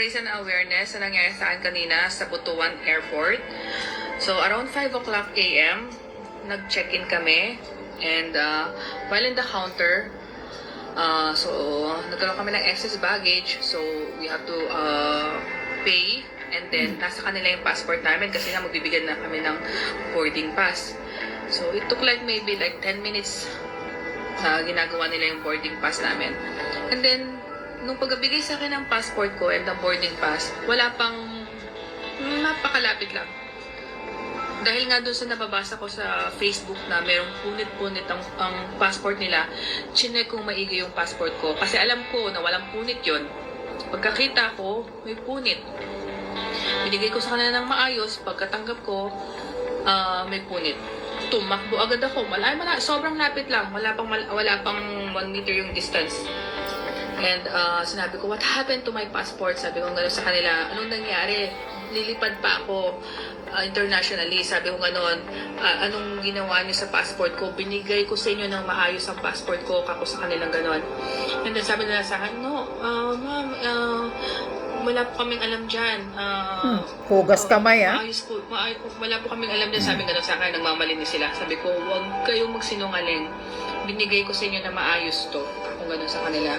raise an awareness sa nangyari sa akin kanina sa Butuan Airport. So, around 5 o'clock a.m., nag-check-in kami. And while in the counter, so, nagkaroon kami ng excess baggage. So, we have to pay. And then, nasa kanila yung passport namin kasi nga magbibigyan na kami ng boarding pass. So, it took like maybe like 10 minutes na ginagawa nila yung boarding pass namin. And then, nung pagbigay sa akin ng passport ko and ng boarding pass, wala pang napakalapit lang. Dahil nga doon sa nababasa ko sa Facebook na merong punit-punit ang passport nila, chinek kong maigi yung passport ko. Kasi alam ko na walang punit yon. Pagkakita ko, may punit. Binigay ko sa kanila ng maayos, pagkatanggap ko, may punit. Tumakbo agad ako. Sobrang lapit lang. Wala pang 1 meter yung distance. And sinabi ko, what happened to my passport? Sabi ko gano'n sa kanila, anong nangyari? Lilipad pa ako internationally. Sabi ko gano'n, anong ginawa niyo sa passport ko? Binigay ko sa inyo ng maayos ang passport ko. Kako sa kanilang gano'n. And then sabi nila sa akin, no, ma'am, wala po kaming alam dyan. Hugas kamay, Wala po kaming alam dyan. Sabi nga sa akin, nagmamalinis sila. Sabi ko, huwag kayong magsinungaling. Binigay ko sa inyo na maayos to. Kung gano'n sa kanila.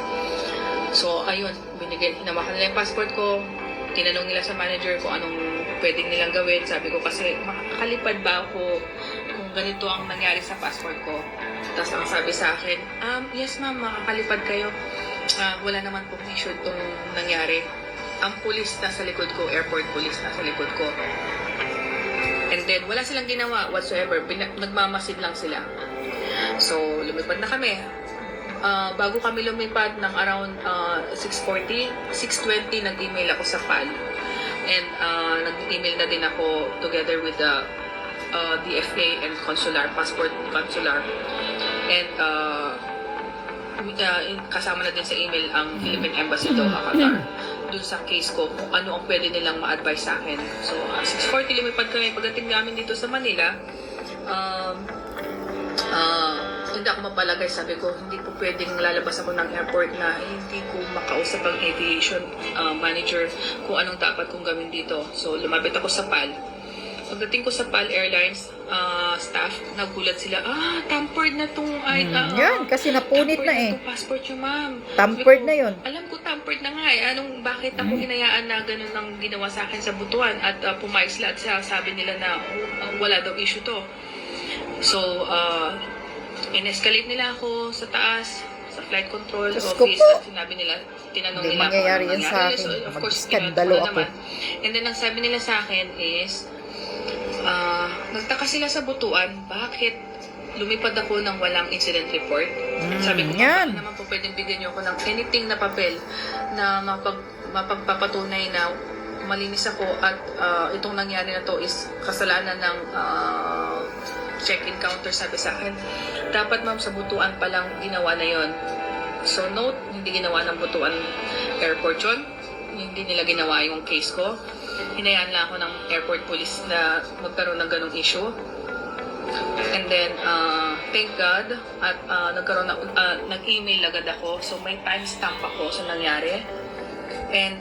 So, ayun. Hinawa kanila yung passport ko. Tinanong nila sa manager kung anong pwedeng nilang gawin. Sabi ko kasi, makakalipad ba ako kung ganito ang nangyari sa passport ko? Tapos ang sabi sa akin, yes ma'am, makakalipad kayo. Wala naman pong issue itong nangyari. Ang pulis nasa likod ko, airport police nasa likod ko. And then, wala silang ginawa whatsoever. Nagmamasid lang sila. So, lumipad na kami. Bago kami lumipad ng around 6:40, 6:20, nag-email ako sa PAL. And nag-email na din ako together with the DFA and passport consular. And kasama na din sa email ang Philippine Embassy Doha, Qatar. Doon sa case ko, kung ano ang pwede nilang ma-advise sa akin. So, 6:40 lumipad kami. Pagdating namin dito sa Manila, hindi ako mapalagay. Sabi ko, hindi po pwedeng lalabas ako ng airport na hindi ko makausap ang aviation manager kung anong dapat kong gawin dito. So, lumapit ako sa PAL. Pagdating ko sa PAL Airlines staff, nagulat sila, tampered na itong yan, kasi napunit na eh. Passport nyo, ma'am. Tampered na yun. Alam ko, tampered na nga eh. Bakit ako hinayaan na ganun ang ginawa sa akin sa Butuan at pumayag sila at sabi nila na wala daw issue to. So, in-escalate nila ako sa taas, sa flight control office at sinabi nila, tinanong Hindi nila mangyayari kung yan sa akin. So, of course, Mag-skandalo ako. And then, ang sabi nila sa akin is, nagtaka sila sa Butuan, bakit lumipad ako ng walang incident report? Sabi ko, yan. naman po pwedeng bigyan niyo ako ng anything na papel na mapagpapatunay na malinis ako at itong nangyari na to is kasalanan ng check-in counter. Sabi sa akin, dapat ma'am sa Butuan pa lang ginawa na yon. So note, hindi ginawa ng Butuan Airport yun. Hindi nila ginawa yung case ko. Hinayaan lang ako ng airport police na magkaroon ng ganong issue. And then, thank God, at nag-email agad ako. So, may timestamp ako sa nangyari. And,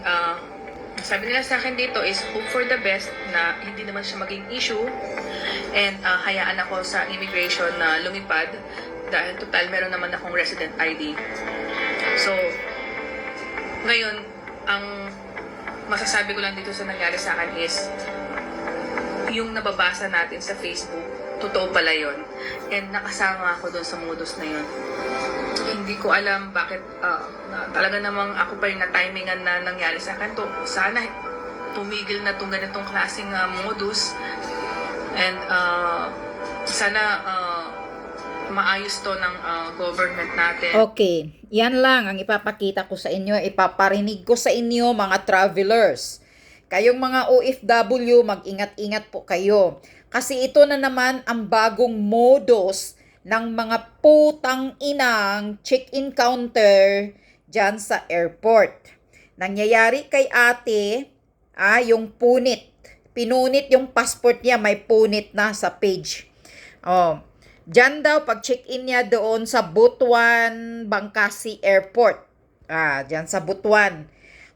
sabi nila sa akin dito is, hope for the best na hindi naman siya maging issue. And, hayaan ako sa immigration na lumipad dahil total meron naman akong resident ID. So, ngayon, ang masasabi ko lang dito sa nangyari sa akin is yung nababasa natin sa Facebook, totoo pala yon. And nakasama ako doon sa modus na yon. Hindi ko alam bakit talaga namang ako pa yung na-timingan na nangyari sa akin. Sana tumigil na itong ganitong klaseng modus. And sana maayos to ng government natin. Okay, yan lang ang ipapakita ko sa inyo, ipaparinig ko sa inyo mga travelers. Kayong mga OFW, mag-ingat-ingat po kayo. Kasi ito na naman ang bagong modus ng mga putang inang check-in counter dyan sa airport. Nangyayari kay ate, yung punit. Pinunit yung passport niya, may punit na sa page. Diyan daw, pag check-in niya doon sa Butuan, Bangkasi Airport. Diyan sa Butuan.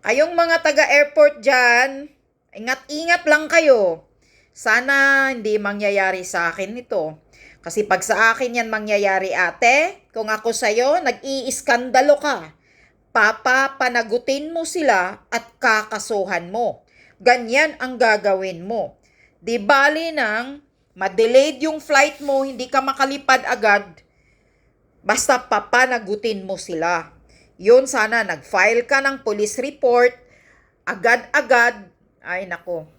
Kayong mga taga-airport dyan, ingat-ingat lang kayo. Sana hindi mangyayari sa akin ito. Kasi pag sa akin yan mangyayari, ate, kung ako sa'yo, nag-iiskandalo ka. Papapanagutin mo sila at kakasuhan mo. Ganyan ang gagawin mo. Di bali nang ma-delayed yung flight mo, hindi ka makalipad agad, basta papanagutin mo sila. Yun, sana nag-file ka ng police report, agad-agad. Ay nako.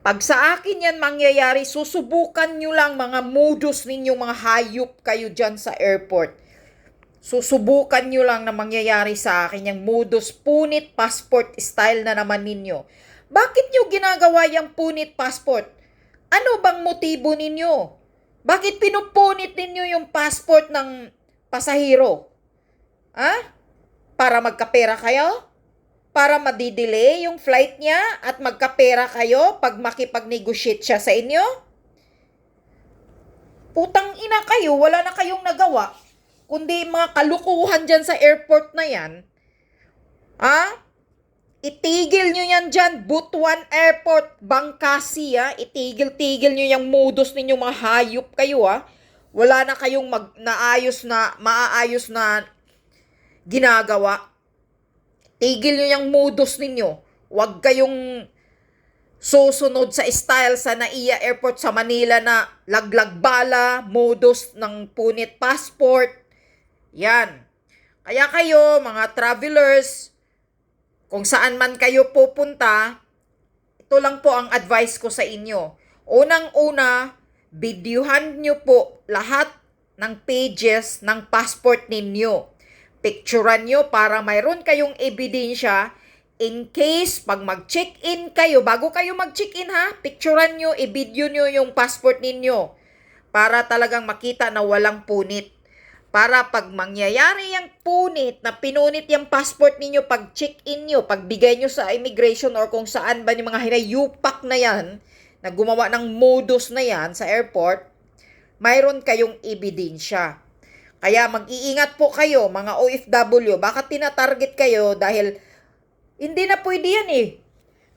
Pag sa akin yan mangyayari, susubukan nyo lang mga modus ninyo, mga hayop kayo dyan sa airport. Susubukan nyo lang na mangyayari sa akin yung modus punit passport style na naman ninyo. Bakit nyo ginagawa yung punit passport? Ano bang motibo ninyo? Bakit pinupunit ninyo yung passport ng pasahero? Ha? Para magkapera kayo? Para madidelay yung flight niya at magkapera kayo pag makipag-negotiate siya sa inyo? Putang ina kayo, wala na kayong nagawa. Kundi mga kalukuhan dyan sa airport na yan. Ha? Itigil nyo yan dyan, Butuan Airport, Bangkasi, ha? Itigil-tigil nyo yung modus ninyo, mga hayop kayo, ha? Wala na kayong maaayos na ginagawa. Tigil nyo yung modus ninyo. Huwag kayong susunod sa style sa NAIA Airport sa Manila na laglag bala, modus ng punit passport. Yan. Kaya kayo, mga travelers, kung saan man kayo pupunta, ito lang po ang advice ko sa inyo. Unang-una, videohan nyo po lahat ng pages ng passport ninyo. Picturean nyo para mayroon kayong ebidensya in case pag mag-check-in kayo, bago kayo mag-check-in ha, picturean nyo, i-video nyo yung passport ninyo para talagang makita na walang punit. Para pag mangyayari yung punit, na pinunit yung passport ninyo pag check-in nyo, pag bigay nyo sa immigration or kung saan ba yung mga hinayupak na yan, na gumawa ng modus na yan sa airport, mayroon kayong ebidensya. Kaya mag-iingat po kayo, mga OFW, baka tinatarget kayo dahil hindi na pwede yan eh.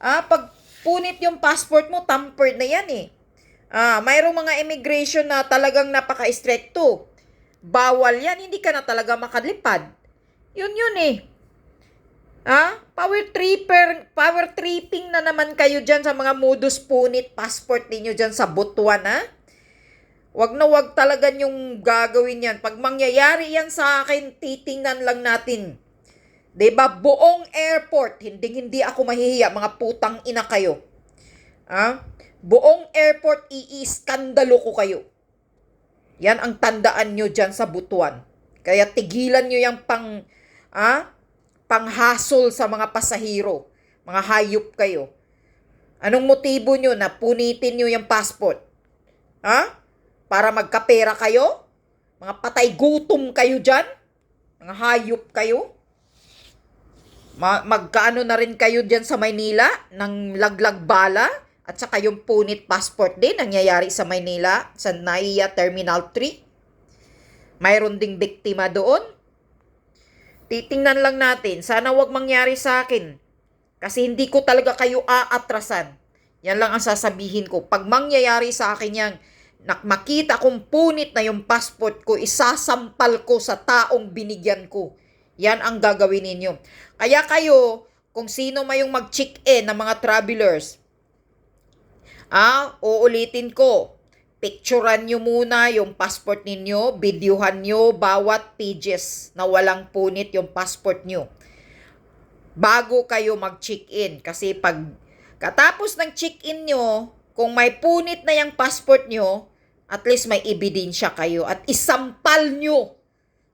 Pag punit yung passport mo, tampered na yan eh. Mayroong mga immigration na talagang napaka-stricto. Bawal yan, hindi ka na talaga makalipad. Yun eh. Power tripping na naman kayo dyan sa mga modus punit passport ninyo dyan sa Butuan, ha? Wag na wag talaga yung gagawin yan. Pag mangyayari yan sa akin, titingnan lang natin. Diba? Buong airport, hindi ako mahihiya, mga putang ina kayo. Buong airport, iiskandalo ko kayo. Yan ang tandaan nyo dyan sa Butuan. Kaya tigilan nyo yung panghasol sa mga pasahero. Mga hayop kayo. Anong motibo nyo na punitin nyo yung passport? Para magkapera kayo? Mga patay gutom kayo dyan? Mga hayop kayo? Magkaano na rin kayo dyan sa Maynila ng laglag bala? At saka yung punit passport din, nangyayari sa Maynila, sa NAIA Terminal 3. Mayroon ding biktima doon. Titingnan lang natin. Sana wag mangyari sa akin. Kasi hindi ko talaga kayo aatrasan. Yan lang ang sasabihin ko. Pag mangyayari sa akin yan, makita kong punit na yung passport ko, isasampal ko sa taong binigyan ko. Yan ang gagawin ninyo. Kaya kayo, kung sino mayong mag-check-in ng mga travelers, uulitin ko, picturean nyo muna yung passport ninyo, videohan nyo bawat pages na walang punit yung passport nyo. Bago kayo mag-check-in. Kasi pag katapos ng check-in nyo, kung may punit na yung passport nyo, at least may ebidensya kayo at isampal nyo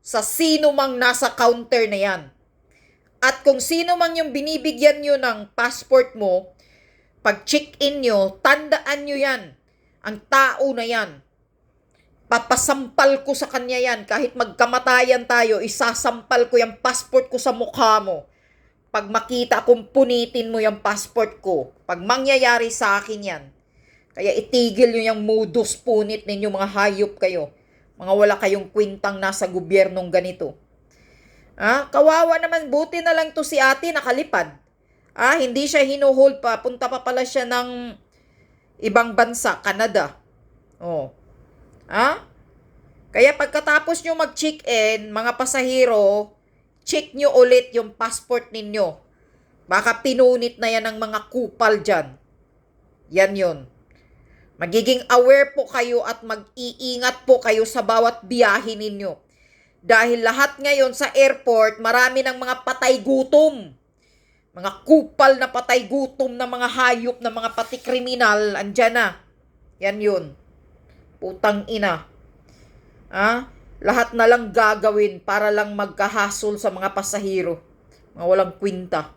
sa sino mang nasa counter na yan. At kung sino mang yung binibigyan nyo ng passport mo, pag check-in nyo, tandaan nyo yan. Ang tao na yan. Papasampal ko sa kanya yan. Kahit magkamatayan tayo, isasampal ko yung passport ko sa mukha mo. Pag makita kong punitin mo yung passport ko, pag mangyayari sa akin yan. Kaya itigil nyo yung modus punit ninyo, mga hayop kayo. Mga wala kayong kwintang nasa gobyernong ganito. Kawawa naman, buti na lang to si ate nakalipad. Hindi siya hinuhold pa. Punta pa pala siya ng ibang bansa, Canada. Oh. Kaya pagkatapos nyo mag-check-in, mga pasahero, check nyo ulit yung passport ninyo. Baka pinunit na yan ng mga kupal dyan. Yan yun. Magiging aware po kayo at mag-iingat po kayo sa bawat biyahe ninyo. Dahil lahat ngayon sa airport, marami ng mga patay gutom. Mga kupal na patay gutom na mga hayop na mga pati kriminal, andyan na. Yan yun. Putang ina. Lahat na lang gagawin para lang magkahasol sa mga pasahero. Mga walang kwinta.